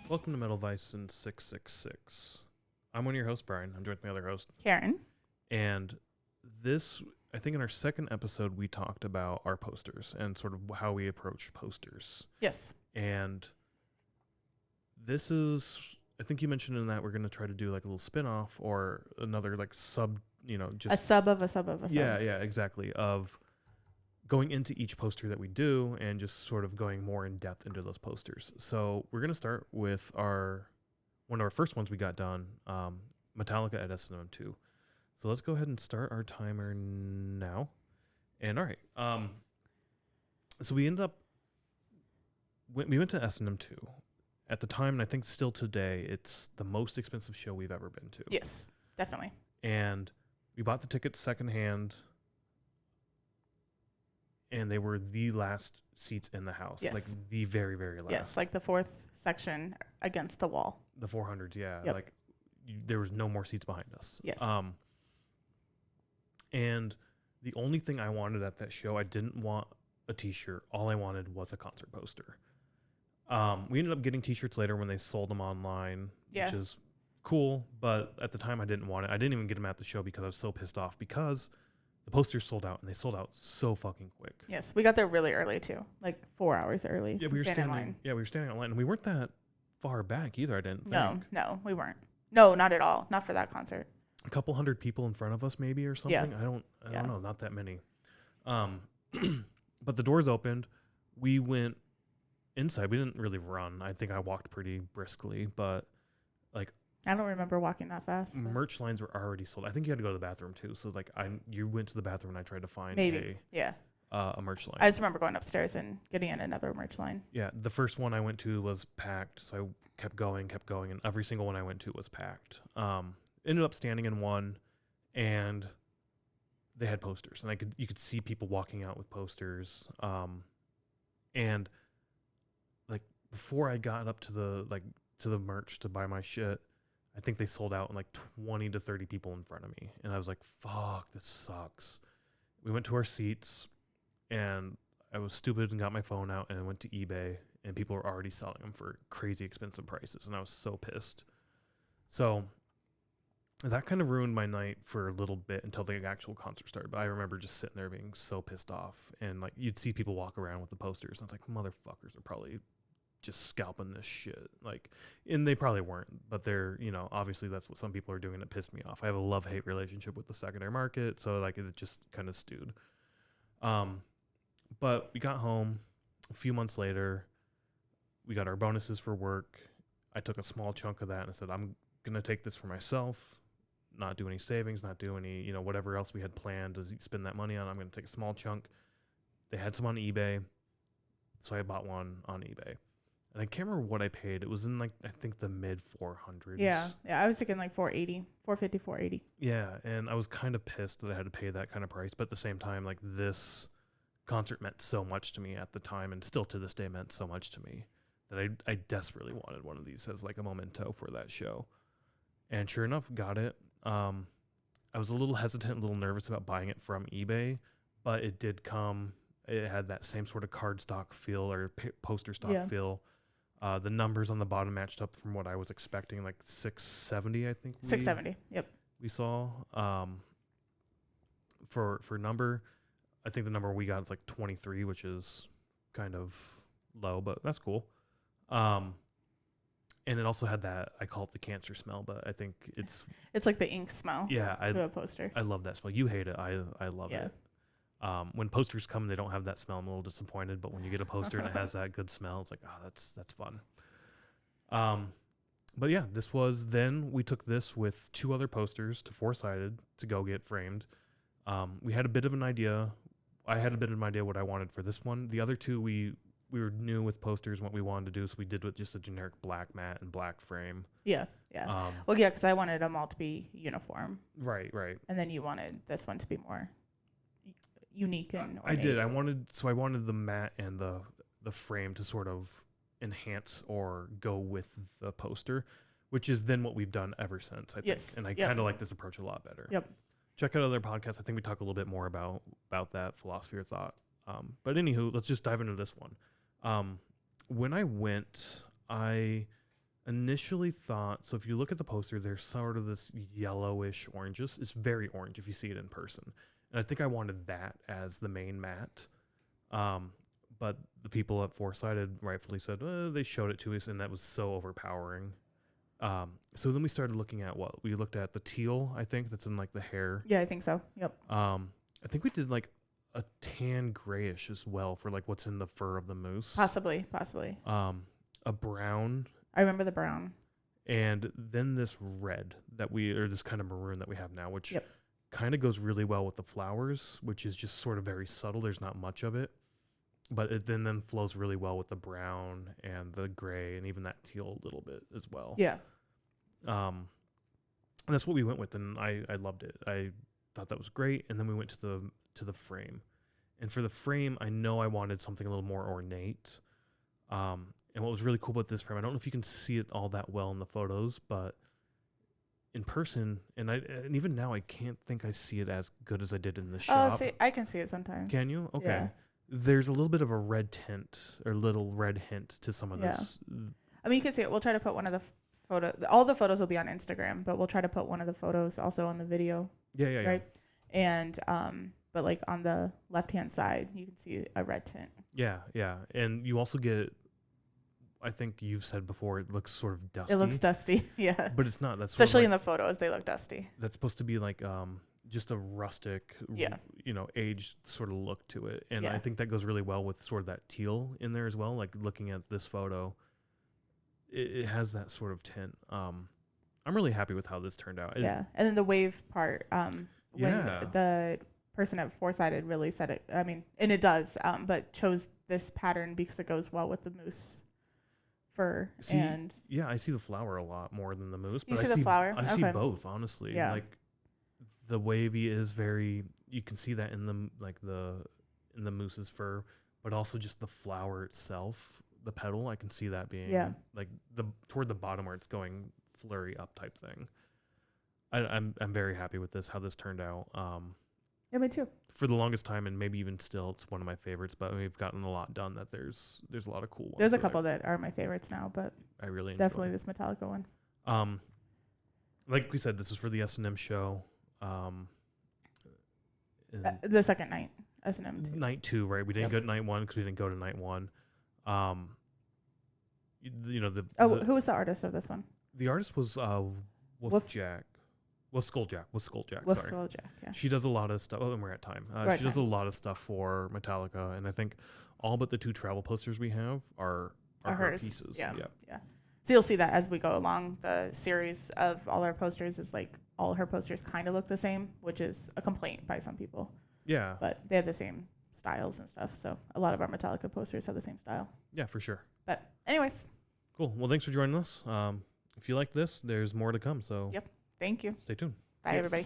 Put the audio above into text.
Welcome to MetalVice in 666. I'm one of your hosts, Brian. I'm joined with my other host, Karen. And this, I think in our second episode, we talked about our posters and sort of how we approach posters. Yes. And this is, I think you mentioned in that we're going to try to do like a little spin-off or another like sub, just a sub of a sub of a sub. Yeah, exactly. Of going into each poster that we do and just sort of going more in depth into those posters. So we're going to start with one of our first ones we got done, Metallica S&M2. So let's go ahead and start our timer now. And all right. So we ended up, we went to S&M2. At the time, and I think still today, it's the most expensive show we've ever been to. Yes, definitely. And we bought the tickets secondhand, and they were the last seats in the house. Yes. Like the very, very last. Yes, like the fourth section against the wall. The 400s, yeah. Yep. Like there was no more seats behind us. Yes. And the only thing I wanted at that show, I didn't want a t-shirt. All I wanted was a concert poster. We ended up getting t-shirts later when they sold them online, which is cool. But at the time, I didn't want it. I didn't even get them at the show because I was so pissed off because the posters sold out, and they sold out so fucking quick. Yes, we got there really early too, like 4 hours early. Yeah, we were standing in line. Yeah, we were standing in line, and we weren't that far back either. I didn't think. No, we weren't. No, not at all. Not for that concert. A couple hundred people in front of us, maybe, or something. Yeah. I don't know. Not that many. But the doors opened. We went inside. We didn't really run. I think I walked pretty briskly, but like I don't remember walking that fast. merch lines were already sold. I think you had to go to the bathroom too. So like you went to the bathroom and I tried to find a merch line. I just remember going upstairs and getting in another merch line. Yeah, the first one I went to was packed, so I kept going, and every single one I went to was packed. Ended up standing in one, and they had posters, and you could see people walking out with posters. And like before I got up to the merch to buy my shit, I think they sold out in like 20 to 30 people in front of me, and I was like, "Fuck, this sucks." We went to our seats, and I was stupid and got my phone out and I went to eBay, and people were already selling them for crazy expensive prices, and I was so pissed. So that kind of ruined my night for a little bit until the actual concert started. But I remember just sitting there being so pissed off, and like you'd see people walk around with the posters, and it's like, motherfuckers are probably just scalping this shit. Like, and they probably weren't, but they're, obviously that's what some people are doing. It pissed me off. I have a love-hate relationship with the secondary market, so like it just kind of stewed. But we got home a few months later. We got our bonuses for work. I took a small chunk of that and I said, I'm going to take this for myself, not do any savings, not do any, whatever else we had planned to spend that money on. I'm going to take a small chunk. They had some on eBay, so I bought one on eBay. And I can't remember what I paid. It was in like, I think the mid 400s. Yeah, I was thinking like 480, 450, 480. Yeah, and I was kind of pissed that I had to pay that kind of price. But at the same time, like this concert meant so much to me at the time, and still to this day meant so much to me, that I desperately wanted one of these as like a memento for that show. And sure enough, got it. I was a little hesitant, a little nervous about buying it from eBay, but it did come. It had that same sort of cardstock feel or poster stock feel. The numbers on the bottom matched up from what I was expecting, like 670, I think. 670, yep. We saw for number. I think the number we got is like 23, which is kind of low, but that's cool. And it also had that, I call it the cancer smell, but I think it's like the ink smell. Yeah, to a poster. I love that smell. You hate it. I love it. When posters come, they don't have that smell. I'm a little disappointed, but when you get a poster and it has that good smell, it's like, that's fun. But yeah, then we took this with two other posters to 4-sided to go get framed. We had a bit of an idea. I had a bit of an idea what I wanted for this one. The other two, we were new with posters, what we wanted to do, so we did with just a generic black mat and black frame. Yeah. Because I wanted them all to be uniform. Right. And then you wanted this one to be more unique and ornate. I did. I wanted the mat and the frame to sort of enhance or go with the poster, which is then what we've done ever since, I think. Yes. And I kind of like this approach a lot better. Yep. Check out other podcasts. I think we talk a little bit more about that philosophy or thought. But anywho, let's just dive into this one. When I went, I initially thought, so if you look at the poster, there's sort of this yellowish oranges. It's very orange if you see it in person. And I think I wanted that as the main mat. But the people at Four-Sided rightfully said, they showed it to us, and that was so overpowering. So then we started looking at we looked at the teal, I think, that's in like the hair. Yeah, I think so. Yep. I think we did like a tan grayish as well for like what's in the fur of the moose. Possibly. A brown. I remember the brown. And then this red or this kind of maroon that we have now, which kind of goes really well with the flowers, which is just sort of very subtle. There's not much of it, but it then flows really well with the brown and the gray and even that teal a little bit as well. Yeah. And that's what we went with, and I loved it. I thought that was great. And then we went to the frame, and for the frame, I know I wanted something a little more ornate. And what was really cool about this frame, I don't know if you can see it all that well in the photos, but in person, and even now, I can't think I see it as good as I did in the shop. Oh, see, I can see it sometimes. Can you? Okay. Yeah. There's a little bit of a red tint or little red hint to some of this. I mean, you can see it. We'll try to put one of the all the photos will be on Instagram, but we'll try to put one of the photos also on the video. Yeah. Right. And but like on the left-hand side, you can see a red tint. Yeah. And you also get, I think you've said before, it looks sort of dusty. It looks dusty, yeah. But it's not. That's especially like, in the photos, they look dusty. That's supposed to be like just a rustic, aged sort of look to it. And I think that goes really well with sort of that teal in there as well. Like looking at this photo, it has that sort of tint. I'm really happy with how this turned out. And then the wave part, when the person at Four-Sided really said it, I mean, and it does, but chose this pattern because it goes well with the moose fur. I see the flower a lot more than the moose. But the flower? I see both, honestly. Yeah. Like the wavy is very, you can see that in the moose's fur, but also just the flower itself, the petal, I can see that being like toward the bottom where it's going flurry up type thing. I'm very happy with how this turned out. Yeah, me too. For the longest time, and maybe even still, it's one of my favorites. But we've gotten a lot done. That there's a lot of cool ones. There's a couple that are my favorites now, but I really enjoy. Definitely this Metallica one. Like we said, this is for the S&M show. The second night, S&M2. Night 2, right? We didn't go to night 1 because we didn't go to night 1. Who was the artist of this one? The artist was Skulljack. Sorry. Yeah. She does a lot of stuff. Oh, and we're at time. She does a lot of stuff for Metallica, and I think all but the 2 travel posters we have are her pieces. Yeah. So you'll see that as we go along. The series of all our posters is like all her posters kind of look the same, which is a complaint by some people. Yeah. But they have the same styles and stuff. So a lot of our Metallica posters have the same style. Yeah, for sure. But anyways. Cool. Well, thanks for joining us. If you like this, there's more to come. So Thank you. Stay tuned. Bye, everybody.